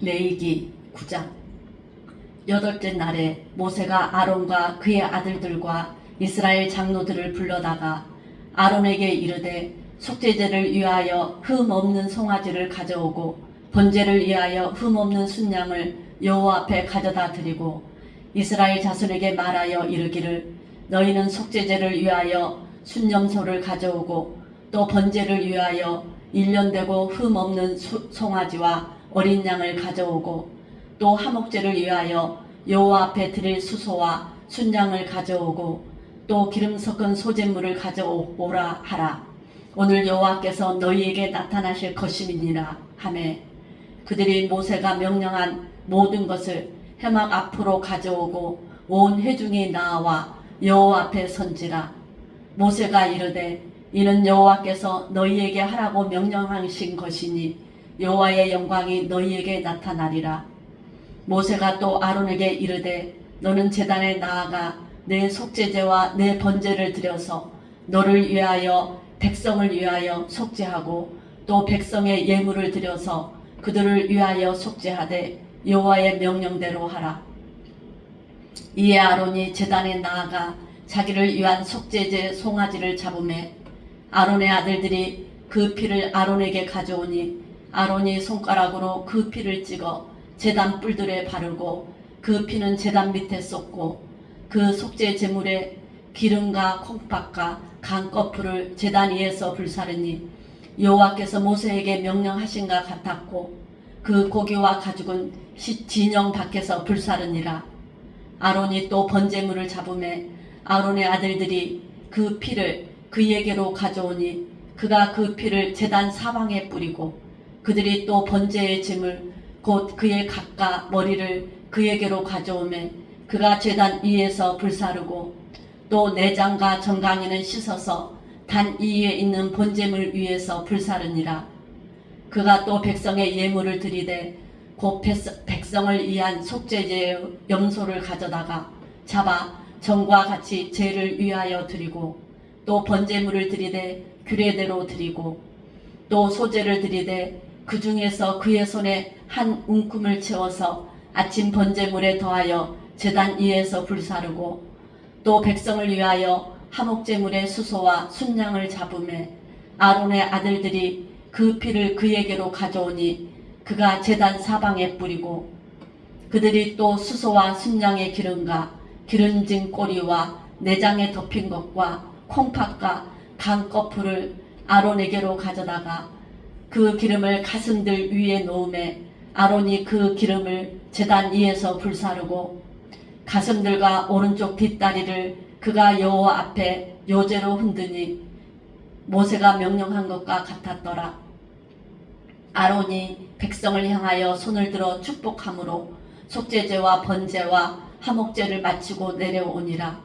레위기 9장. 여덟째 날에 모세가 아론과 그의 아들들과 이스라엘 장로들을 불러다가 아론에게 이르되 속죄제를 위하여 흠 없는 송아지를 가져오고 번제를 위하여 흠 없는 순양을 여호와 앞에 가져다 드리고 이스라엘 자손에게 말하여 이르기를 너희는 속죄제를 위하여 순염소를 가져오고 또 번제를 위하여 1년 되고 흠 없는 송아지와 어린 양을 가져오고 또 화목제를 위하여 여호와 앞에 드릴 수소와 순양을 가져오고 또 기름 섞은 소제물을 가져오라 하라. 오늘 여호와께서 너희에게 나타나실 것임이니라 하매 그들이 모세가 명령한 모든 것을 회막 앞으로 가져오고 온 회중이 나와 여호와 앞에 선지라. 모세가 이르되 이는 여호와께서 너희에게 하라고 명령하신 것이니 여호와의 영광이 너희에게 나타나리라. 모세가 또 아론에게 이르되 너는 제단에 나아가 내 속죄제와 내 번제를 드려서 너를 위하여 백성을 위하여 속죄하고 또 백성의 예물을 드려서 그들을 위하여 속죄하되 여호와의 명령대로 하라. 이에 아론이 제단에 나아가 자기를 위한 속죄제 송아지를 잡으매 아론의 아들들이 그 피를 아론에게 가져오니 아론이 손가락으로 그 피를 찍어 제단 뿔들에 바르고 그 피는 제단 밑에 쏟고 그 속죄 제물에 기름과 콩팥과 간꺼풀을 제단 위에서 불사르니 여호와께서 모세에게 명령하신가 같았고 그 고기와 가죽은 진영 밖에서 불사르니라. 아론이 또 번제물을 잡으매 아론의 아들들이 그 피를 그에게로 가져오니 그가 그 피를 제단 사방에 뿌리고 그들이 또 번제의 짐을 곧 그의 각과 머리를 그에게로 가져오매 그가 제단 위에서 불사르고 또 내장과 정강이는 씻어서 단 위에 있는 번제물 위에서 불사르니라. 그가 또 백성의 예물을 드리되 곧 백성을 위한 속죄제의 염소를 가져다가 잡아 전과 같이 제를 위하여 드리고 또 번제물을 드리되 규례대로 드리고 또 소제를 드리되 그 중에서 그의 손에 한 움큼을 채워서 아침 번제물에 더하여 제단 위에서 불사르고 또 백성을 위하여 화목제물의 수소와 순양을 잡으매 아론의 아들들이 그 피를 그에게로 가져오니 그가 제단 사방에 뿌리고 그들이 또 수소와 순양의 기름과 기름진 꼬리와 내장에 덮인 것과 콩팥과 간꺼풀을 아론에게로 가져다가 그 기름을 가슴들 위에 놓음에 아론이 그 기름을 제단 위에서 불사르고 가슴들과 오른쪽 뒷다리를 그가 여호와 앞에 요제로 흔드니 모세가 명령한 것과 같았더라. 아론이 백성을 향하여 손을 들어 축복함으로 속죄제와 번제와 화목제를 마치고 내려오니라.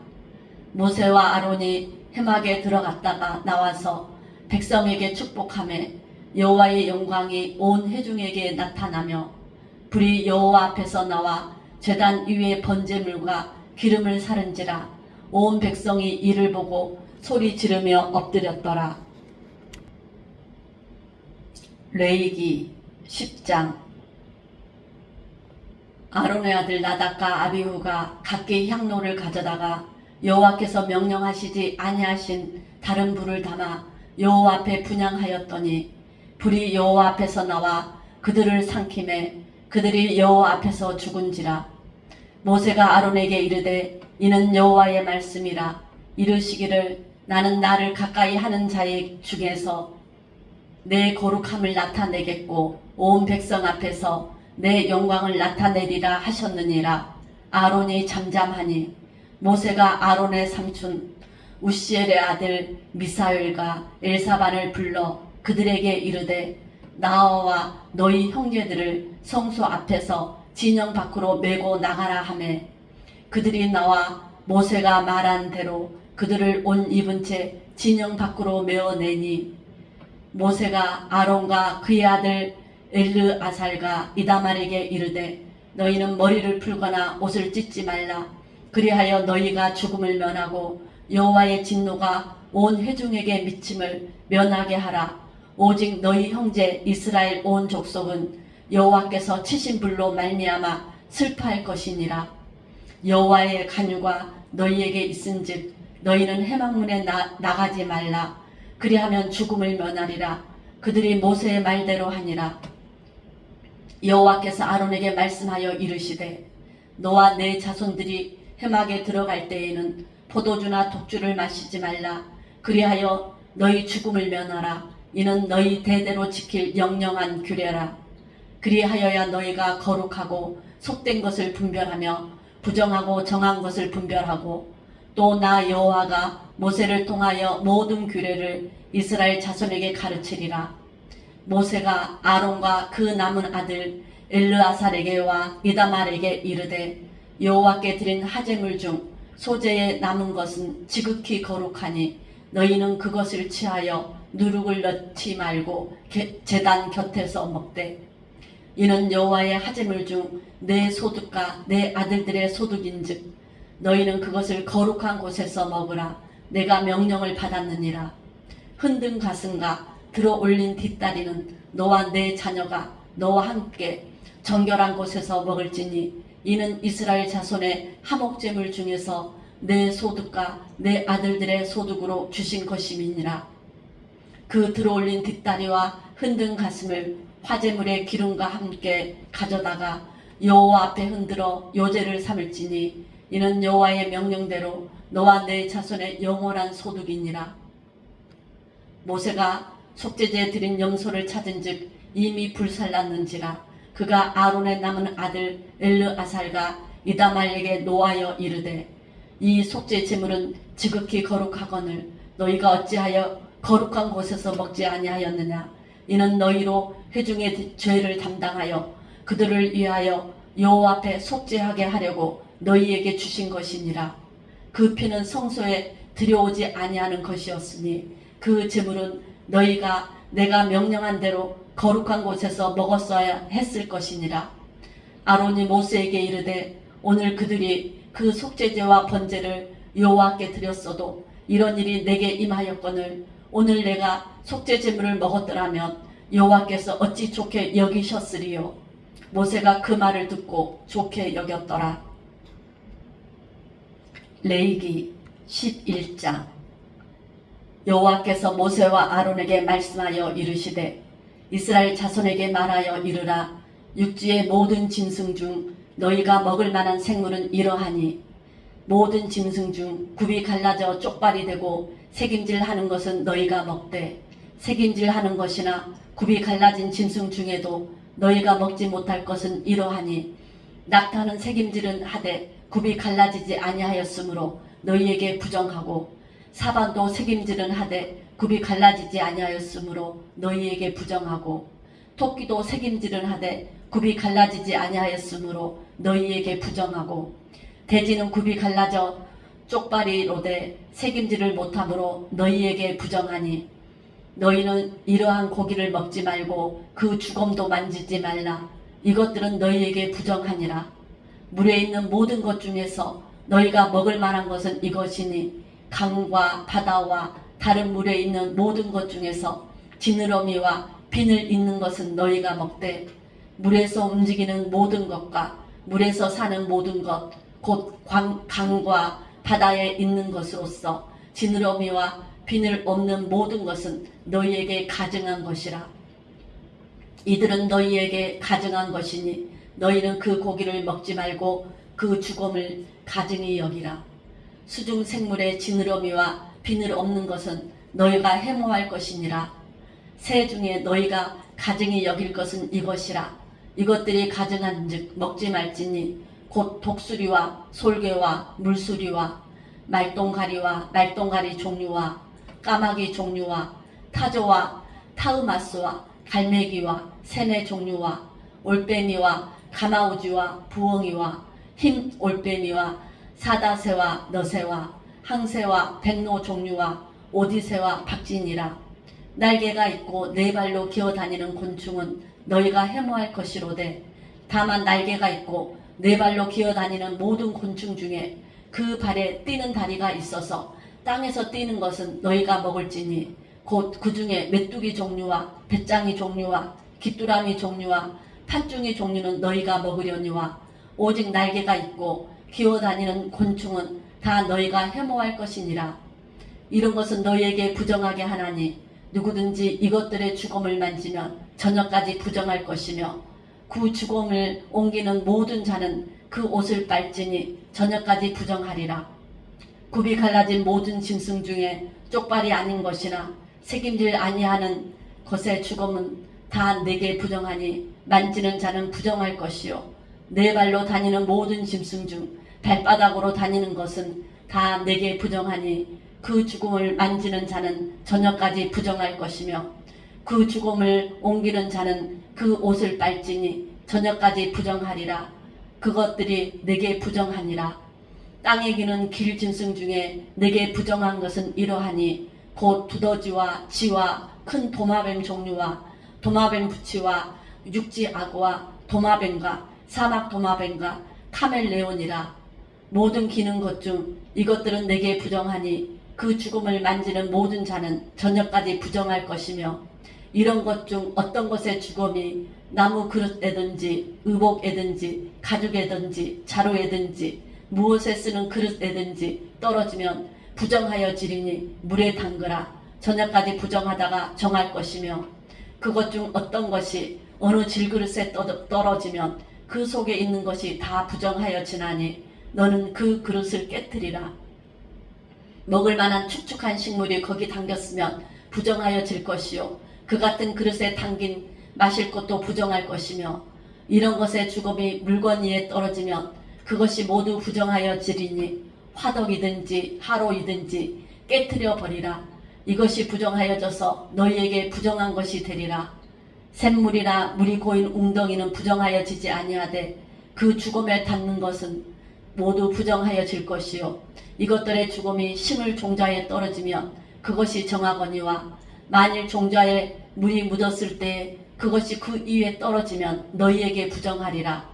모세와 아론이 회막에 들어갔다가 나와서 백성에게 축복하며 여호와의 영광이 온 회중에게 나타나며 불이 여호와 앞에서 나와 제단 위에 번제물과 기름을 사른지라. 온 백성이 이를 보고 소리 지르며 엎드렸더라. 레위기 10장. 아론의 아들 나답과 아비후가 각기 향로를 가져다가 여호와께서 명령하시지 아니하신 다른 불을 담아 여호와 앞에 분향하였더니 불이 여호와 앞에서 나와 그들을 삼키매 그들이 여호와 앞에서 죽은지라. 모세가 아론에게 이르되 이는 여호와의 말씀이라. 이르시기를 나는 나를 가까이 하는 자의 중에서 내 거룩함을 나타내겠고 온 백성 앞에서 내 영광을 나타내리라 하셨느니라. 아론이 잠잠하니 모세가 아론의 삼촌 우시엘의 아들 미사엘과 엘사반을 불러 그들에게 이르되 나와 너희 형제들을 성소 앞에서 진영 밖으로 메고 나가라 하매 그들이 나와 모세가 말한 대로 그들을 옷 입은 채 진영 밖으로 메어내니 모세가 아론과 그의 아들 엘르아살과 이다말에게 이르되 너희는 머리를 풀거나 옷을 찢지 말라. 그리하여 너희가 죽음을 면하고 여호와의 진노가 온 회중에게 미침을 면하게 하라. 오직 너희 형제 이스라엘 온 족속은 여호와께서 치신 불로 말미암아 슬퍼할 것이니라. 여호와의 간유가 너희에게 있은즉 너희는 해망문에 나가지 말라. 그리하면 죽음을 면하리라. 그들이 모세의 말대로 하니라. 여호와께서 아론에게 말씀하여 이르시되 너와 내 자손들이 해막에 들어갈 때에는 포도주나 독주를 마시지 말라. 그리하여 너희 죽음을 면하라. 이는 너희 대대로 지킬 영영한 규례라. 그리하여야 너희가 거룩하고 속된 것을 분별하며 부정하고 정한 것을 분별하고 또 나 여호와가 모세를 통하여 모든 규례를 이스라엘 자손에게 가르치리라. 모세가 아론과 그 남은 아들 엘르아살에게와 이다말에게 이르되 여호와께 드린 하제물 중 소재에 남은 것은 지극히 거룩하니 너희는 그것을 취하여 누룩을 넣지 말고 제단 곁에서 먹되 이는 여호와의 하제물 중 내 소득과 내 아들들의 소득인즉 너희는 그것을 거룩한 곳에서 먹으라. 내가 명령을 받았느니라. 흔든 가슴과 들어 올린 뒷다리는 너와 내 자녀가 너와 함께 정결한 곳에서 먹을지니 이는 이스라엘 자손의 화목제물 중에서 내 소득과 내 아들들의 소득으로 주신 것임이니라. 그 들어 올린 뒷다리와 흔든 가슴을 화제물의 기름과 함께 가져다가 여호와 앞에 흔들어 요제를 삼을지니 이는 여호와의 명령대로 너와 내 자손의 영원한 소득이니라. 모세가 속죄제에 드린 염소를 찾은즉 이미 불살랐는지라. 그가 아론의 남은 아들 엘르아살과 이다말에게 노하여 이르되 이 속죄 제물은 지극히 거룩하거늘 너희가 어찌하여 거룩한 곳에서 먹지 아니하였느냐. 이는 너희로 회중의 죄를 담당하여 그들을 위하여 여호와 앞에 속죄하게 하려고 너희에게 주신 것이니라. 그 피는 성소에 들여오지 아니하는 것이었으니 그 제물은 너희가 내가 명령한 대로 거룩한 곳에서 먹었어야 했을 것이니라. 아론이 모세에게 이르되 오늘 그들이 그 속죄제와 번제를 여호와께 드렸어도 이런 일이 내게 임하였거늘 오늘 내가 속죄 제물을 먹었더라면 여호와께서 어찌 좋게 여기셨으리요. 모세가 그 말을 듣고 좋게 여겼더라. 레위기 11장. 여호와께서 모세와 아론에게 말씀하여 이르시되 이스라엘 자손에게 말하여 이르라. 육지의 모든 짐승 중 너희가 먹을 만한 생물은 이러하니 모든 짐승 중 굽이 갈라져 쪽발이 되고 새김질하는 것은 너희가 먹되 새김질하는 것이나 굽이 갈라진 짐승 중에도 너희가 먹지 못할 것은 이러하니 낙타는 새김질은 하되 굽이 갈라지지 아니하였으므로 너희에게 부정하고 사반도 새김질은 하되 굽이 갈라지지 아니하였으므로 너희에게 부정하고 토끼도 새김질은 하되 굽이 갈라지지 아니하였으므로 너희에게 부정하고 돼지는 굽이 갈라져 쪽발이로되 새김질을 못하므로 너희에게 부정하니 너희는 이러한 고기를 먹지 말고 그 주검도 만지지 말라. 이것들은 너희에게 부정하니라. 물에 있는 모든 것 중에서 너희가 먹을 만한 것은 이것이니 강과 바다와 다른 물에 있는 모든 것 중에서 지느러미와 비늘 있는 것은 너희가 먹되 물에서 움직이는 모든 것과 물에서 사는 모든 것 곧 강과 바다에 있는 것으로서 지느러미와 비늘 없는 모든 것은 너희에게 가증한 것이라. 이들은 너희에게 가증한 것이니 너희는 그 고기를 먹지 말고 그 주검을 가증히 여기라. 수중 생물의 지느러미와 비늘 없는 것은 너희가 해모할 것이니라. 새 중에 너희가 가증히 여길 것은 이것이라. 이것들이 가증한즉 먹지 말지니 곧 독수리와 솔개와 물수리와 말똥가리와 말똥가리 종류와 까마귀 종류와 타조와 타으마스와 갈매기와 새내 종류와 올빼미와 가마우지와 부엉이와 흰 올빼미와 사다새와 너새와 항새와 백로 종류와 오디새와 박진이라. 날개가 있고 네 발로 기어다니는 곤충은 너희가 해모할 것이로되 다만 날개가 있고 네 발로 기어다니는 모든 곤충 중에 그 발에 뛰는 다리가 있어서 땅에서 뛰는 것은 너희가 먹을지니 곧 그 중에 메뚜기 종류와 배짱이 종류와 귀뚜라미 종류와 팥중의 종류는 너희가 먹으려니와 오직 날개가 있고 기어다니는 곤충은 다 너희가 해모할 것이니라. 이런 것은 너희에게 부정하게 하나니 누구든지 이것들의 죽음을 만지면 저녁까지 부정할 것이며 그 죽음을 옮기는 모든 자는 그 옷을 빨지니 저녁까지 부정하리라. 굽이 갈라진 모든 짐승 중에 쪽발이 아닌 것이나 새김질 아니하는 것의 죽음은 다 내게 부정하니 만지는 자는 부정할 것이요 네 발로 다니는 모든 짐승 중 발바닥으로 다니는 것은 다 내게 부정하니 그 죽음을 만지는 자는 저녁까지 부정할 것이며 그 죽음을 옮기는 자는 그 옷을 빨지니 저녁까지 부정하리라. 그것들이 내게 부정하니라. 땅에 기는 길 짐승 중에 내게 부정한 것은 이러하니 곧 두더지와 쥐와 큰 도마뱀 종류와 도마뱀 부치와 육지 악어와 도마뱀과 사막 도마뱀과 카멜레온이라. 모든 기는 것 중 이것들은 내게 부정하니 그 죽음을 만지는 모든 자는 저녁까지 부정할 것이며 이런 것 중 어떤 것의 죽음이 나무 그릇에든지 의복에든지 가죽에든지 자루에든지 무엇에 쓰는 그릇에든지 떨어지면 부정하여 지리니 물에 담그라. 저녁까지 부정하다가 정할 것이며 그것 중 어떤 것이 어느 질그릇에 떨어지면 그 속에 있는 것이 다 부정하여 지나니 너는 그 그릇을 깨뜨리라. 먹을 만한 축축한 식물이 거기 담겼으면 부정하여 질 것이요 그 같은 그릇에 담긴 마실 것도 부정할 것이며 이런 것의 죽음이 물건 위에 떨어지면 그것이 모두 부정하여 지리니 화덕이든지 하로이든지 깨뜨려 버리라. 이것이 부정하여져서 너희에게 부정한 것이 되리라. 샘물이나 물이 고인 웅덩이는 부정하여 지지 아니하되 그 죽음에 닿는 것은 모두 부정하여 질 것이요 이것들의 죽음이 심을 종자에 떨어지면 그것이 정하거니와 만일 종자에 물이 묻었을 때에 그것이 그 위에 떨어지면 너희에게 부정하리라.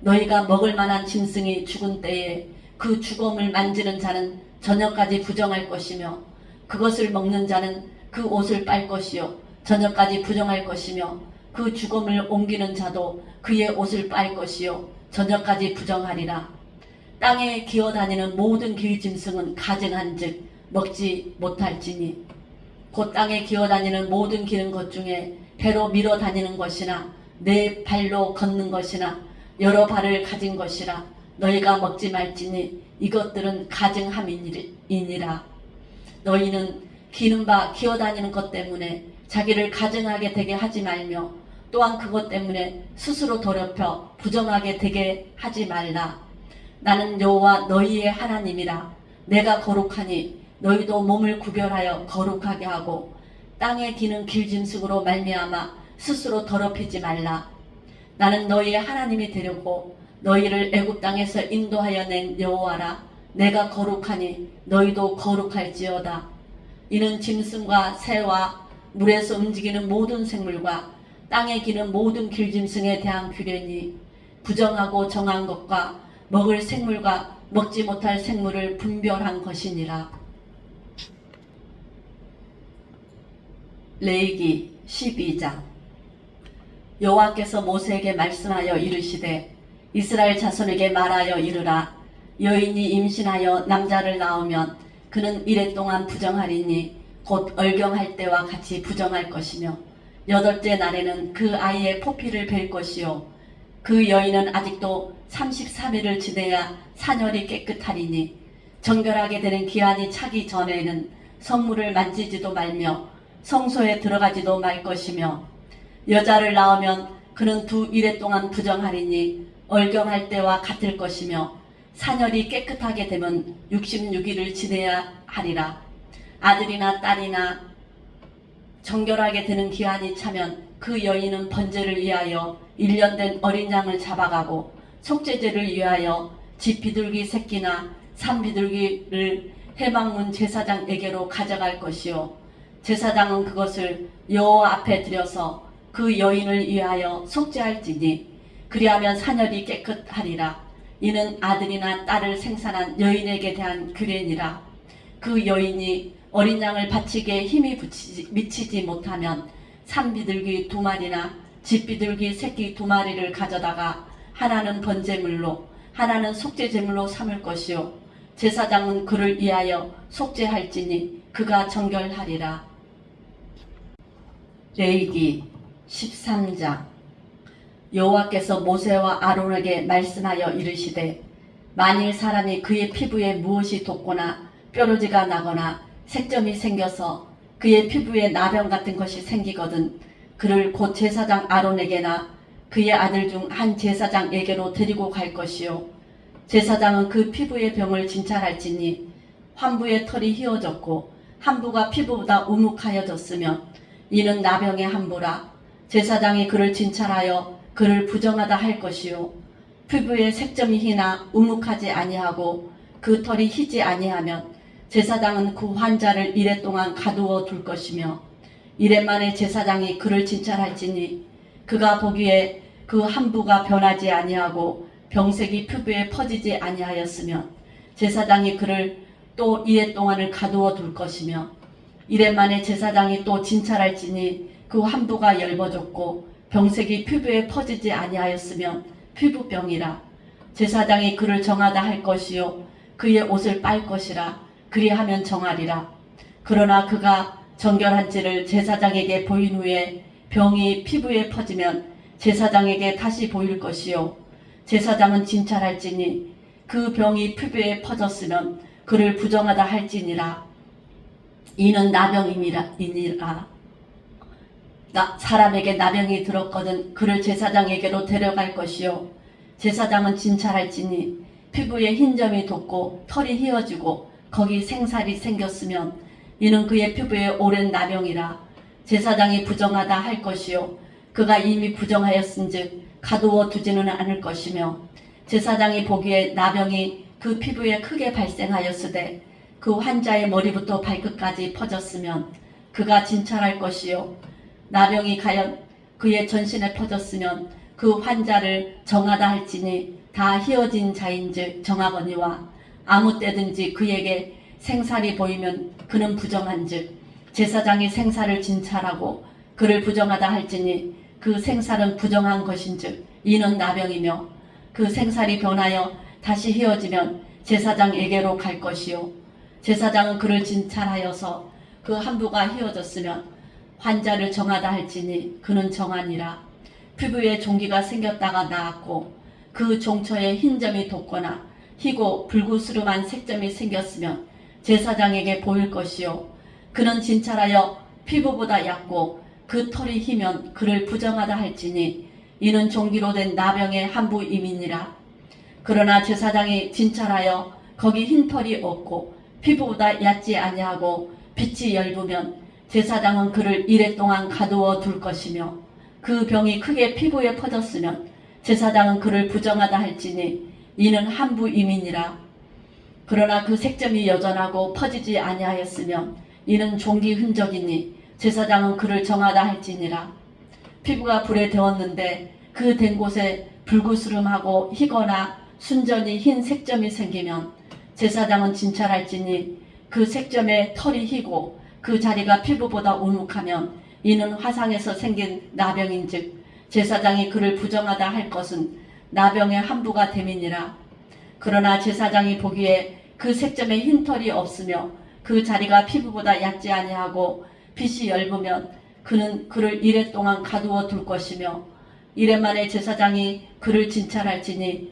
너희가 먹을 만한 짐승이 죽은 때에 그 죽음을 만지는 자는 저녁까지 부정할 것이며 그것을 먹는 자는 그 옷을 빨 것이요 저녁까지 부정할 것이며 그 죽음을 옮기는 자도 그의 옷을 빨 것이요 저녁까지 부정하리라. 땅에 기어다니는 모든 길짐승은 가증한즉 먹지 못할지니 곧 땅에 기어다니는 모든 기는 것 중에 배로 밀어 다니는 것이나 네 발로 걷는 것이나 여러 발을 가진 것이라 너희가 먹지 말지니 이것들은 가증함이니라. 너희는 기는 바 기어다니는 것 때문에 자기를 가증하게 되게 하지 말며 또한 그것 때문에 스스로 더럽혀 부정하게 되게 하지 말라. 나는 여호와 너희의 하나님이라. 내가 거룩하니 너희도 몸을 구별하여 거룩하게 하고 땅에 기는 길짐승으로 말미암아 스스로 더럽히지 말라. 나는 너희의 하나님이 되려고 너희를 애굽 땅에서 인도하여 낸 여호와라. 내가 거룩하니 너희도 거룩할지어다. 이는 짐승과 새와 물에서 움직이는 모든 생물과 땅에 기는 모든 길짐승에 대한 규례니 부정하고 정한 것과 먹을 생물과 먹지 못할 생물을 분별한 것이니라. 레위기 12장. 여호와께서 모세에게 말씀하여 이르시되 이스라엘 자손에게 말하여 이르라. 여인이 임신하여 남자를 낳으면 그는 이래 동안 부정하리니 곧 얼경할 때와 같이 부정할 것이며 8째 날에는 그 아이의 포피를 벨 것이요 그 여인은 아직도 33일을 지내야 사녀리 깨끗하리니 정결하게 되는 기한이 차기 전에는 성물을 만지지도 말며 성소에 들어가지도 말 것이며 여자를 낳으면 그는 2일에 동안 부정하리니 얼경할 때와 같을 것이며 사녀리 깨끗하게 되면 66일을 지내야 하리라. 아들이나 딸이나 정결하게 되는 기한이 차면 그 여인은 번제를 위하여 1년 된 어린 양을 잡아가고 속죄제를 위하여 집 비둘기 새끼나 산 비둘기를 해방문 제사장에게로 가져갈 것이요 제사장은 그것을 여호와 앞에 들여서 그 여인을 위하여 속죄할지니 그리하면 사녀리 깨끗하리라. 이는 아들이나 딸을 생산한 여인에게 대한 규례니라. 그 여인이 어린 양을 바치기에 힘이 미치지 못하면 산비둘기 2마리나 집비둘기 새끼 2마리를 가져다가 하나는 번제물로 하나는 속죄제물로 삼을 것이요 제사장은 그를 위하여 속죄할지니 그가 정결하리라. 레위기 13장. 여호와께서 모세와 아론에게 말씀하여 이르시되 만일 사람이 그의 피부에 무엇이 돋거나 뾰루지가 나거나 색점이 생겨서 그의 피부에 나병 같은 것이 생기거든 그를 곧 제사장 아론에게나 그의 아들 중 한 제사장에게로 데리고 갈 것이요 제사장은 그 피부의 병을 진찰할지니 환부의 털이 휘어졌고 환부가 피부보다 우묵하여졌으면 이는 나병의 환부라. 제사장이 그를 진찰하여 그를 부정하다 할 것이요 피부에 색점이 희나 우묵하지 아니하고 그 털이 희지 아니하면 제사장은 그 환자를 이래 동안 가두어 둘 것이며 이래 만에 제사장이 그를 진찰할지니 그가 보기에 그 환부가 변하지 아니하고 병색이 피부에 퍼지지 아니하였으면 제사장이 그를 또 이래 동안을 가두어 둘 것이며 이래 만에 제사장이 또 진찰할지니 그 환부가 엷어졌고 병색이 피부에 퍼지지 아니하였으면 피부병이라. 제사장이 그를 정하다 할 것이요 그의 옷을 빨 것이라. 그리하면 정하리라. 그러나 그가 정결한지를 제사장에게 보인 후에 병이 피부에 퍼지면 제사장에게 다시 보일 것이요 제사장은 진찰할지니 그 병이 피부에 퍼졌으면 그를 부정하다 할지니라. 이는 나병이니라. 사람에게 나병이 들었거든 그를 제사장에게로 데려갈 것이요 제사장은 진찰할지니 피부에 흰점이 돋고 털이 휘어지고 거기 생살이 생겼으면 이는 그의 피부에 오랜 나병이라. 제사장이 부정하다 할 것이요 그가 이미 부정하였은즉 가두어 두지는 않을 것이며 제사장이 보기에 나병이 그 피부에 크게 발생하였으되 그 환자의 머리부터 발끝까지 퍼졌으면 그가 진찰할 것이요 나병이 가연 그의 전신에 퍼졌으면 그 환자를 정하다 할지니 다 휘어진 자인즉 정하거니와 아무 때든지 그에게 생살이 보이면 그는 부정한즉 제사장이 생살을 진찰하고 그를 부정하다 할지니 그 생살은 부정한 것인즉 이는 나병이며 그 생살이 변하여 다시 휘어지면 제사장에게로 갈 것이요 제사장은 그를 진찰하여서 그 환부가 휘어졌으면 환자를 정하다 할지니 그는 정하니라. 피부에 종기가 생겼다가 나았고 그 종처에 흰점이 돋거나 희고 불구스름한 색점이 생겼으면 제사장에게 보일 것이요 그는 진찰하여 피부보다 얕고 그 털이 희면 그를 부정하다 할지니 이는 종기로 된 나병의 환부임이니라. 그러나 제사장이 진찰하여 거기 흰 털이 없고 피부보다 얕지 아니하고 빛이 엷으면 제사장은 그를 이래 동안 가두어 둘 것이며 그 병이 크게 피부에 퍼졌으면 제사장은 그를 부정하다 할지니 이는 환부임이니라. 그러나 그 색점이 여전하고 퍼지지 아니하였으면 이는 종기 흔적이니 제사장은 그를 정하다 할지니라. 피부가 불에 데웠는데 그 된 곳에 불구스름하고 희거나 순전히 흰 색점이 생기면 제사장은 진찰할지니 그 색점에 털이 희고 그 자리가 피부보다 우묵하면 이는 화상에서 생긴 나병인즉 제사장이 그를 부정하다 할 것은 나병의 환부가 됨이니라. 그러나 제사장이 보기에 그 색점에 흰 털이 없으며 그 자리가 피부보다 얕지 아니하고 빛이 엷으면 그는 그를 이래 동안 가두어 둘 것이며 이래 만에 제사장이 그를 진찰할지니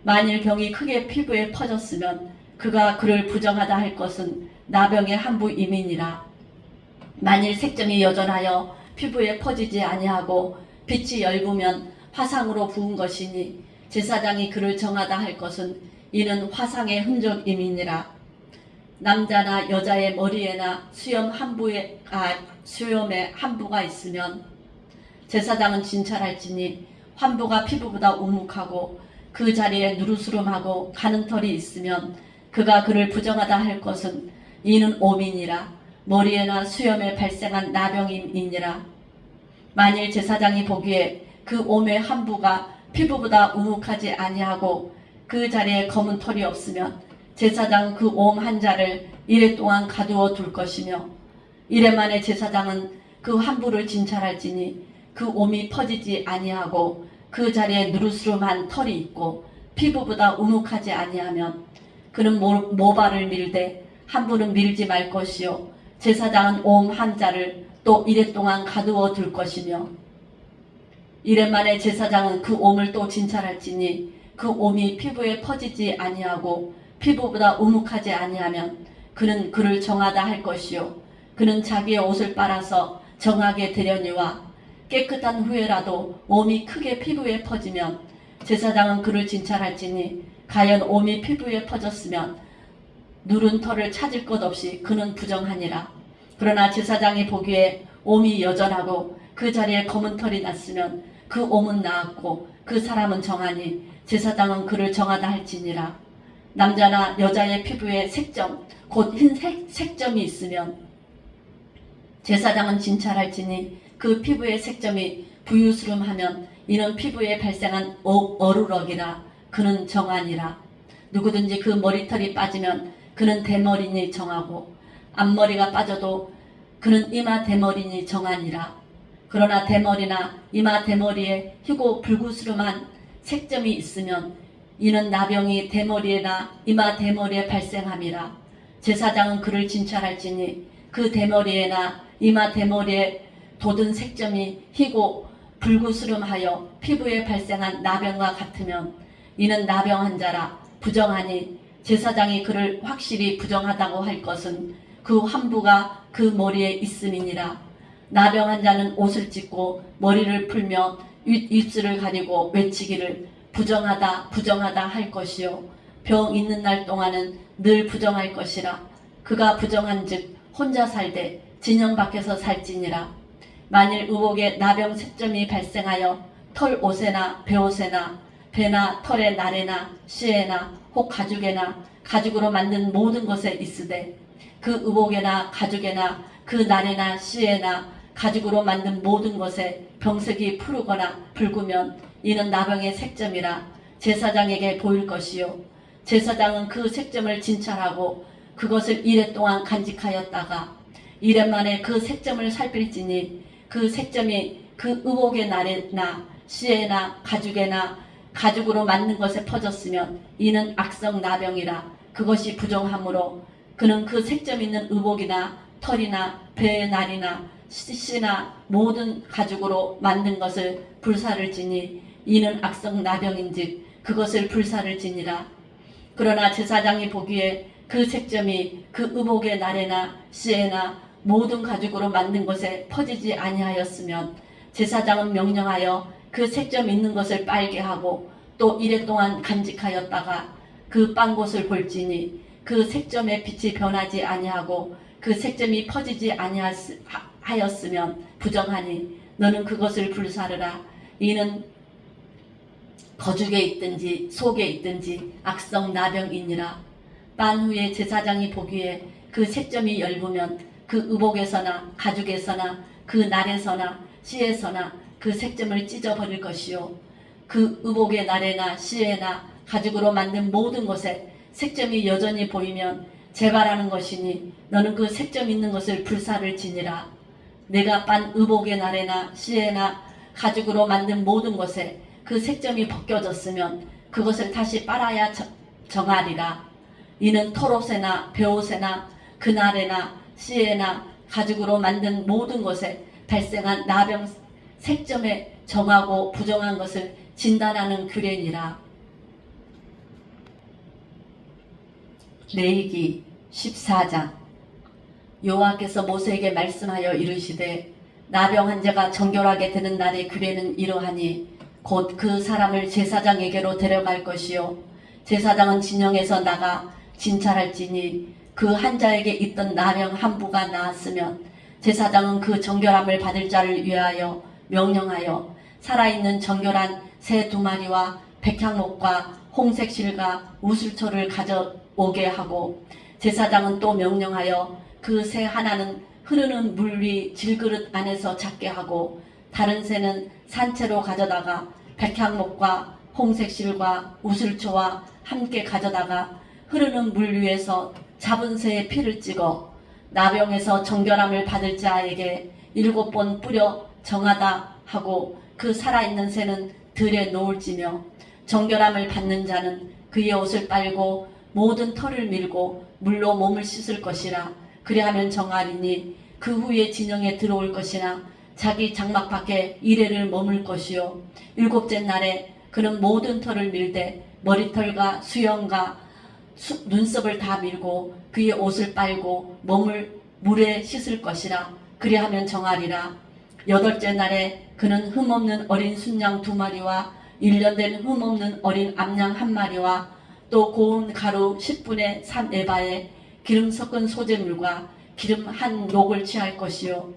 만일 병이 크게 피부에 퍼졌으면 그가 그를 부정하다 할 것은 나병의 환부임이니라. 만일 색점이 여전하여 피부에 퍼지지 아니하고 빛이 엷으면 화상으로 부은 것이니 제사장이 그를 정하다 할 것은 이는 화상의 흔적임이니라. 남자나 여자의 머리에나 수염에 환부가 있으면 제사장은 진찰할지니 환부가 피부보다 우묵하고 그 자리에 누르스름하고 가는 털이 있으면 그가 그를 부정하다 할 것은 이는 오민이라. 머리에나 수염에 발생한 나병임이니라. 만일 제사장이 보기에 그 옴의 환부가 피부보다 우묵하지 아니하고 그 자리에 검은 털이 없으면 제사장은 그 옴 환자를 이래 동안 가두어 둘 것이며 이래 만에 제사장은 그 환부를 진찰할지니 그 옴이 퍼지지 아니하고 그 자리에 누르스름한 털이 있고 피부보다 우묵하지 아니하면 그는 모발을 밀되 함부로 밀지 말 것이요 제사장은 옴 한 자를 또 이레 동안 가두어 둘 것이며 이레 만에 제사장은 그 옴을 또 진찰할지니 그 옴이 피부에 퍼지지 아니하고 피부보다 우묵하지 아니하면 그는 그를 정하다 할 것이요 그는 자기의 옷을 빨아서 정하게 되려니와 깨끗한 후에라도 옴이 크게 피부에 퍼지면 제사장은 그를 진찰할지니 가연 옴이 피부에 퍼졌으면 누른 털을 찾을 것 없이 그는 부정하니라. 그러나 제사장이 보기에 옴이 여전하고 그 자리에 검은 털이 났으면 그 옴은 나았고 그 사람은 정하니 제사장은 그를 정하다 할지니라. 남자나 여자의 피부에 색점 곧 흰 색점이 있으면 제사장은 진찰할지니 그 피부의 색점이 부유스름하면 이는 피부에 발생한 어루럭이라 그는 정하니라. 누구든지 그 머리털이 빠지면 그는 대머리니 정하고 앞머리가 빠져도 그는 이마 대머리니 정하니라. 그러나 대머리나 이마 대머리에 희고 불구스름한 색점이 있으면 이는 나병이 대머리에나 이마 대머리에 발생함이라. 제사장은 그를 진찰할지니 그 대머리에나 이마 대머리에 돋은 색점이 희고 불구스름하여 피부에 발생한 나병과 같으면 이는 나병 환자라 부정하니 제사장이 그를 확실히 부정하다고 할 것은 그 환부가 그 머리에 있음이니라. 나병 환자는 옷을 찢고 머리를 풀며 입술을 가리고 외치기를 부정하다 부정하다 할 것이요 병 있는 날 동안은 늘 부정할 것이라. 그가 부정한즉 혼자 살되 진영 밖에서 살지니라. 만일 의복에 나병 색점이 발생하여 털 옷에나 베옷에나 배나 털의 날에나 씨에나 혹 가죽에나 가죽으로 만든 모든 것에 있으되 그 의복에나 가죽에나 그 날에나 씨에나 가죽으로 만든 모든 것에 병색이 푸르거나 붉으면 이는 나병의 색점이라 제사장에게 보일 것이요 제사장은 그 색점을 진찰하고 그것을 이레 동안 간직하였다가 이레 만에 그 색점을 살필지니 그 색점이 그 의복의 날에나 씨에나 가죽에나 가죽으로 만든 것에 퍼졌으면 이는 악성 나병이라 그것이 부정하므로 그는 그 색점 있는 의복이나 털이나 배의 날이나 씨나 모든 가죽으로 만든 것을 불사를 지니 이는 악성 나병인즉 그것을 불사를 지니라. 그러나 제사장이 보기에 그 색점이 그 의복의 날에나 씨에나 모든 가죽으로 만든 것에 퍼지지 아니하였으면 제사장은 명령하여 그 색점 있는 것을 빨게 하고 또 이레 동안 간직하였다가 그 빤 곳을 볼지니 그 색점의 빛이 변하지 아니하고 그 색점이 퍼지지 아니하였으면 부정하니 너는 그것을 불사르라. 이는 거죽에 있든지 속에 있든지 악성 나병이니라. 빤 후에 제사장이 보기에 그 색점이 엷으면 그 의복에서나 가죽에서나 그 날에서나 씨에서나 그 색점을 찢어버릴 것이요 그 의복의 날에나 씨에나 가죽으로 만든 모든 것에 색점이 여전히 보이면 재발하는 것이니 너는 그 색점 있는 것을 불사를 지니라. 내가 빤 의복의 날에나 씨에나 가죽으로 만든 모든 것에 그 색점이 벗겨졌으면 그것을 다시 빨아야 정하리라. 이는 털옷에나 베옷에나 그날에나 씨에나 가죽으로 만든 모든 것에 발생한 나병 색점에 정하고 부정한 것을 진단하는 규례니라. 레위기 14장. 여호와께서 모세에게 말씀하여 이르시되 나병 환자가 정결하게 되는 날의 규례는 이러하니 곧 그 사람을 제사장에게로 데려갈 것이요 제사장은 진영에서 나가 진찰할지니 그 환자에게 있던 나병 한부가 나았으면 제사장은 그 정결함을 받을 자를 위하여 명령하여 살아있는 정결한 새 2마리와 백향목과 홍색 실과 우슬초를 가져오게 하고 제사장은 또 명령하여 그 새 하나는 흐르는 물 위 질그릇 안에서 잡게 하고 다른 새는 산채로 가져다가 백향목과 홍색 실과 우슬초와 함께 가져다가 흐르는 물 위에서 잡은 새의 피를 찍어 나병에서 정결함을 받을 자에게 7번 뿌려 정하다 하고 그 살아있는 새는 들에 놓을지며 정결함을 받는 자는 그의 옷을 빨고 모든 털을 밀고 물로 몸을 씻을 것이라. 그리하면 정하리니 그 후에 진영에 들어올 것이나 자기 장막 밖에 이레를 머물 것이요 일곱째 날에 그는 모든 털을 밀되 머리털과 수염과 눈썹을 다 밀고 그의 옷을 빨고 몸을 물에 씻을 것이라. 그리하면 정하리라. 여덟째 날에 그는 흠없는 어린 순양 2마리와 1년 된 흠없는 어린 암양 1마리와 또 고운 가루 10분의 3에바에 기름 섞은 소재물과 기름 한 녹을 취할 것이요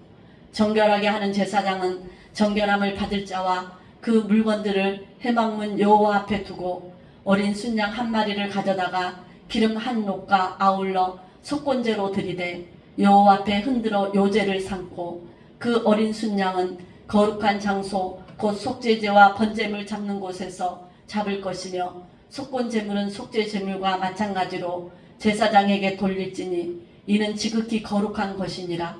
정결하게 하는 제사장은 정결함을 받을 자와 그 물건들을 회막문 여호와 앞에 두고 어린 순양 1마리를 가져다가 기름 한 녹과 아울러 속건제로 드리되 여호와 앞에 흔들어 요제를 삼고 그 어린 순양은 거룩한 장소 곧 속죄제와 번제물 잡는 곳에서 잡을 것이며 속건제물은 속죄제물과 마찬가지로 제사장에게 돌릴지니 이는 지극히 거룩한 것이니라.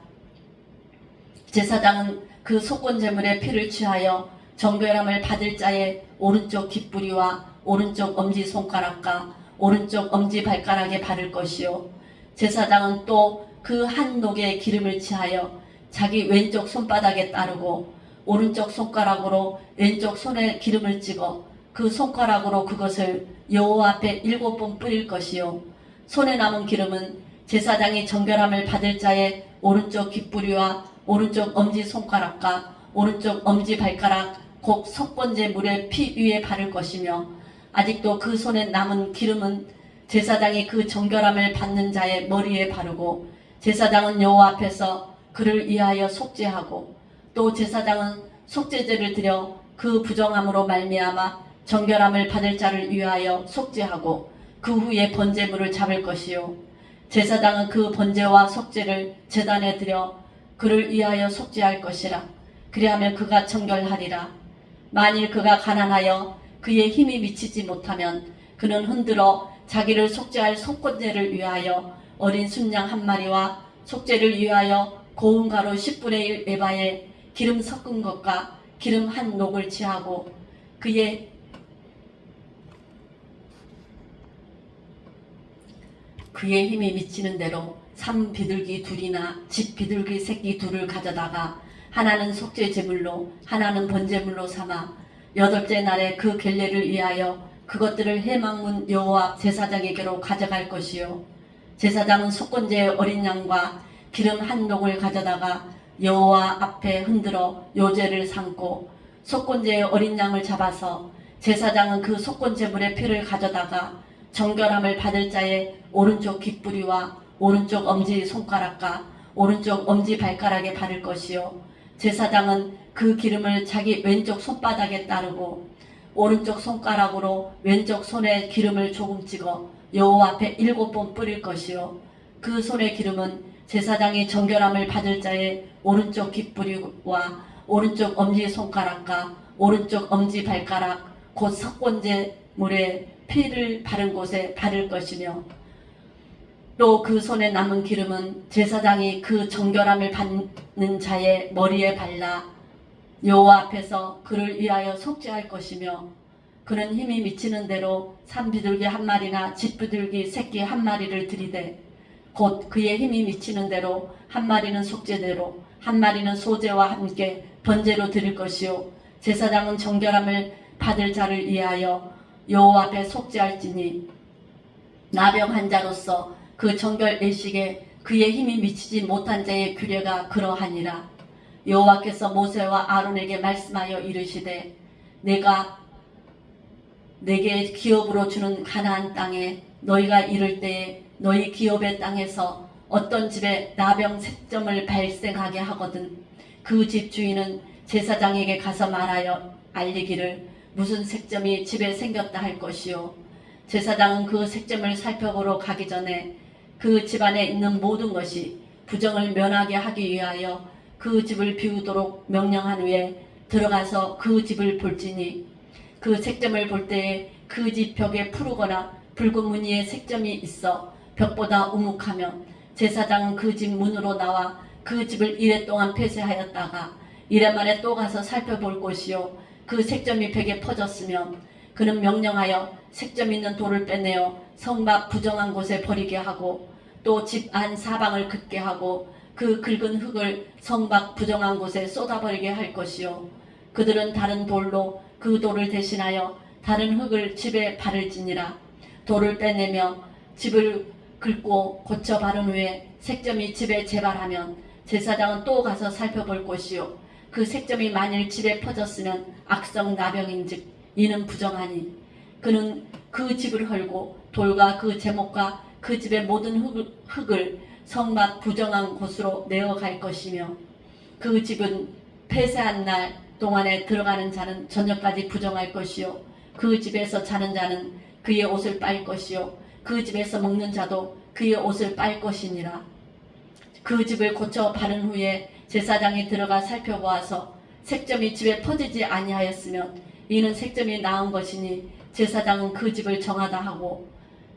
제사장은 그 속건제물의 피를 취하여 정결함을 받을 자의 오른쪽 깃뿌리와 오른쪽 엄지손가락과 오른쪽 엄지발가락에 바를 것이요 제사장은 또 그 한 녹의 기름을 취하여 자기 왼쪽 손바닥에 따르고 오른쪽 손가락으로 왼쪽 손에 기름을 찍어 그 손가락으로 그것을 여호와 앞에 7번 뿌릴 것이요 손에 남은 기름은 제사장이 정결함을 받을 자의 오른쪽 깃뿌리와 오른쪽 엄지손가락과 오른쪽 엄지발가락 곧 속건제 물의 피 위에 바를 것이며 아직도 그 손에 남은 기름은 제사장이 그 정결함을 받는 자의 머리에 바르고 제사장은 여호와 앞에서 그를 위하여 속죄하고 또 제사장은 속죄제를 드려 그 부정함으로 말미암아 정결함을 받을 자를 위하여 속죄하고 그 후에 번제물을 잡을 것이요 제사장은 그 번제와 속죄를 제단에 드려 그를 위하여 속죄할 것이라. 그리하면 그가 정결하리라. 만일 그가 가난하여 그의 힘이 미치지 못하면 그는 흔들어 자기를 속죄할 속건제를 위하여 어린 순양 1마리와 속죄를 위하여 고운 가루 10분의 1 에바에 기름 섞은 것과 기름 한 녹을 취하고 그의 힘이 미치는 대로 삼 비둘기 2이나 집 비둘기 새끼 2를 가져다가 하나는 속죄 제물로 하나는 번제물로 삼아 여덟째 날에 그 결례를 위하여 그것들을 회막문 여호와 제사장에게로 가져갈 것이요 제사장은 속건제의 어린 양과 기름 한 녹을 가져다가 여호와 앞에 흔들어 요제를 삼고 속건제의 어린 양을 잡아서 제사장은 그 속건제물의 피를 가져다가 정결함을 받을 자의 오른쪽 깃뿌리와 오른쪽 엄지 손가락과 오른쪽 엄지 발가락에 바를 것이요 제사장은 그 기름을 자기 왼쪽 손바닥에 따르고 오른쪽 손가락으로 왼쪽 손에 기름을 조금 찍어 여호와 앞에 7번 뿌릴 것이요 그 손의 기름은 제사장이 정결함을 받을 자의 오른쪽 깃뿌리와 오른쪽 엄지 손가락과 오른쪽 엄지 발가락 곧 속건제 물에 피를 바른 곳에 바를 것이며 또 그 손에 남은 기름은 제사장이 그 정결함을 받는 자의 머리에 발라 여호와 앞에서 그를 위하여 속죄할 것이며 그는 힘이 미치는 대로 산비둘기 1마리나 집비둘기 새끼 1마리를 들이되 곧 그의 힘이 미치는 대로 1마리는 속죄대로 1마리는 소제와 함께 번제로 드릴 것이요 제사장은 정결함을 받을 자를 위하여 여호와 앞에 속죄할지니 나병 환자로서 그 정결 일식에 그의 힘이 미치지 못한 자의 규례가 그러하니라. 여호와께서 모세와 아론에게 말씀하여 이르시되 내가 내게 기업으로 주는 가나안 땅에 너희가 이를 때에 너희 기업의 땅에서 어떤 집에 나병 색점을 발생하게 하거든 그 집 주인은 제사장에게 가서 말하여 알리기를 무슨 색점이 집에 생겼다 할 것이요 제사장은 그 색점을 살펴보러 가기 전에 그 집안에 있는 모든 것이 부정을 면하게 하기 위하여 그 집을 비우도록 명령한 후에 들어가서 그 집을 볼지니 그 색점을 볼 때에 그 집 벽에 푸르거나 붉은 무늬의 색점이 있어 벽보다 우묵하면 제사장은 그 집 문으로 나와 그 집을 이랫동안 폐쇄하였다가 이래 만에 또 가서 살펴볼 것이요 그 색점이 벽에 퍼졌으면 그는 명령하여 색점 있는 돌을 빼내어 성 밖 부정한 곳에 버리게 하고 또 집 안 사방을 긋게 하고 그 긁은 흙을 성 밖 부정한 곳에 쏟아버리게 할 것이요 그들은 다른 돌로 그 돌을 대신하여 다른 흙을 집에 바를지니라. 돌을 빼내며 집을 긁고 고쳐 바른 후에 색점이 집에 재발하면 제사장은 또 가서 살펴볼 것이요 그 색점이 만일 집에 퍼졌으면 악성 나병인즉 이는 부정하니 그는 그 집을 헐고 돌과 그 제목과 그 집의 모든 흙을 성 밖 부정한 곳으로 내어갈 것이며 그 집은 폐쇄한 날 동안에 들어가는 자는 저녁까지 부정할 것이요 그 집에서 자는 자는 그의 옷을 빨 것이요 그 집에서 먹는 자도 그의 옷을 빨 것이니라. 그 집을 고쳐 바른 후에 제사장이 들어가 살펴보아서 색점이 집에 퍼지지 아니하였으면 이는 색점이 나은 것이니 제사장은 그 집을 정하다 하고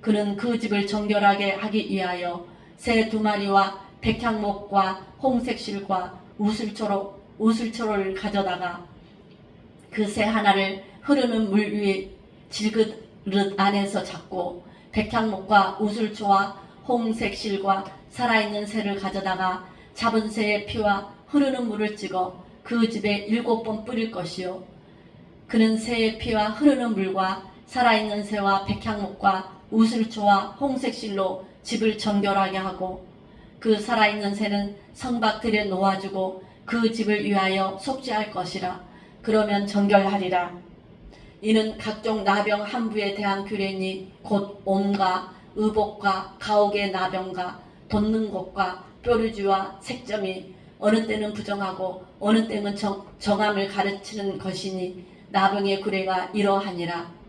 그는 그 집을 정결하게 하기 위하여 새 2마리와 백향목과 홍색실과 우슬초를 가져다가 그 새 하나를 흐르는 물 위에 질그릇 안에서 잡고 백향목과 우슬초와 홍색실과 살아있는 새를 가져다가 잡은 새의 피와 흐르는 물을 찍어 그 집에 7번 뿌릴 것이요 그는 새의 피와 흐르는 물과 살아있는 새와 백향목과 우슬초와 홍색실로 집을 정결하게 하고 그 살아있는 새는 성 밖 들에 놓아주고 그 집을 위하여 속죄할 것이라. 그러면 정결하리라. 이는 각종 나병 한부에 대한 규례니 곧 온과 의복과 가옥의 나병과 돋는 것과 뾰루지와 색점이 어느 때는 부정하고 어느 때는 정함을 가르치는 것이니 나병의 규례가 이러하니라.